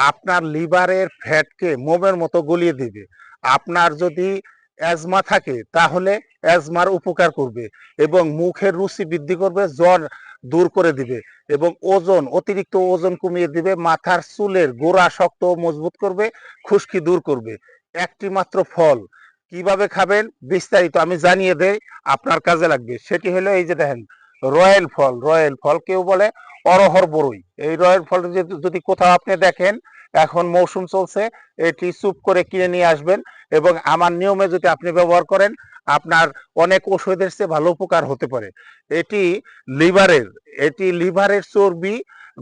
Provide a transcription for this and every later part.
আপনার লিভারের ফ্যাটকে মোমের মতো গলিয়ে দিবে। আপনার যদি অ্যাজমা থাকে তাহলে অ্যাজমার উপকার করবে এবং মুখের রুচি বৃদ্ধি করবে, জ্বর দূর করে দিবে এবং অতিরিক্ত ওজন কমিয়ে দিবে, মাথার চুলের গোড়া শক্ত ও মজবুত করবে, খুশকি দূর করবে। একটি মাত্র ফল, কিভাবে খাবেন বিস্তারিত আমি জানিয়ে দেই, আপনার কাজে লাগবে। সেটি হলো এই যে দেখেন, রয়্যাল ফল কেউ বলে অরহর বড়ই। এই রয়্যাল ফল যদি কোথাও আপনি দেখেন, এখন মৌসুম চলছে, এটি চুপ করে কিনে নিয়ে আসবেন এবং আমার নিয়মে যদি আপনি ব্যবহার করেন, আপনার অনেক ওষুধের চেয়ে ভালো উপকার হতে পারে। এটি লিভারের লিভারের চর্বি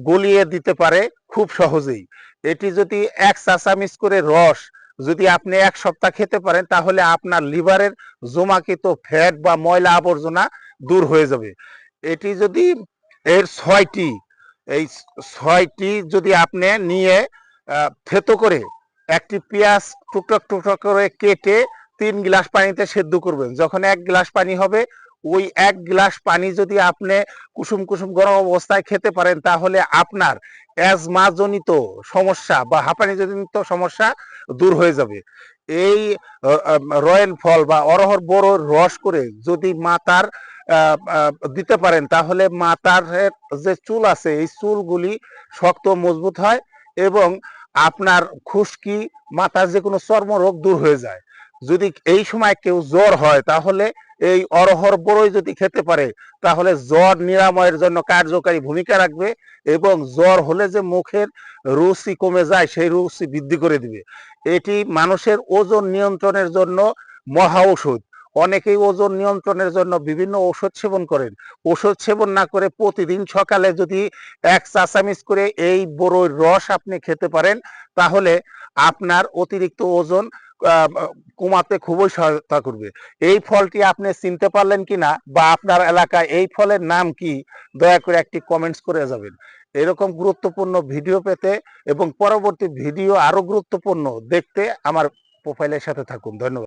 গলিয়ে দিতে পারে খুব সহজেই। এটি যদি 1 চা চামচ করে রস যদি আপনি 1 সপ্তাহ খেতে পারেন, তাহলে আপনার লিভারের জমাকৃত ফ্যাট বা ময়লা আবর্জনা দূর হয়ে যাবে। এটি যদি এর 6টি এই 6টি যদি আপনি নিয়ে থেতো করে একটি পেঁয়াজ টুকরো টুকরো করে কেটে 3 গ্লাস পানিতে সেদ্ধ করবেন। যখন 1 গ্লাস পানি হবে, ওই 1 গ্লাস পানি যদি আপনি কুসুম কুসুম গরম অবস্থায় খেতে পারেন, তাহলে আপনার অ্যাজমাজনিত সমস্যা বা হাঁপানিজনিত সমস্যা দূর হয়ে যাবে। এই রয়্যাল ফল বা অরহর বড়র রস করে যদি মাথার দিতে পারেন, তাহলে মাথার যে চুল আছে এই চুলগুলি শক্ত মজবুত হয় এবং আপনার খুশকি, মাথার যে কোনো চর্মরোগ দূর হয়ে যায়। যদি এই সময় কেউ জ্বর হয়, তাহলে এই অরহর বড়ই যদি খেতে পারে, তাহলে জ্বর নিরাময়ের জন্য কার্যকারী ভূমিকা রাখবে এবং জ্বর হলে যে মুখের রুচি কমে যায় সেই রুচি বৃদ্ধি করে দিবে। এটি মানুষের ওজন নিয়ন্ত্রণের জন্য মহা ঔষধ। অনেকেই ওজন নিয়ন্ত্রণের জন্য বিভিন্ন ওষুধ সেবন করেন। ওষুধ সেবন না করে প্রতিদিন সকালে যদি 1 চা চামচ করে এই বড়ইর রস আপনি খেতে পারেন, তাহলে আপনার অতিরিক্ত ওজন কমাতে খুবই সহায়তা করবে। এই ফলটি আপনি চিনতে পারলেন কিনা বা আপনার এলাকায় এই ফলের নাম কি, দয়া করে একটি কমেন্টস করে যাবেন। এরকম গুরুত্বপূর্ণ ভিডিও পেতে এবং পরবর্তী ভিডিও আরো গুরুত্বপূর্ণ দেখতে আমার প্রোফাইলের সাথে থাকুন। ধন্যবাদ।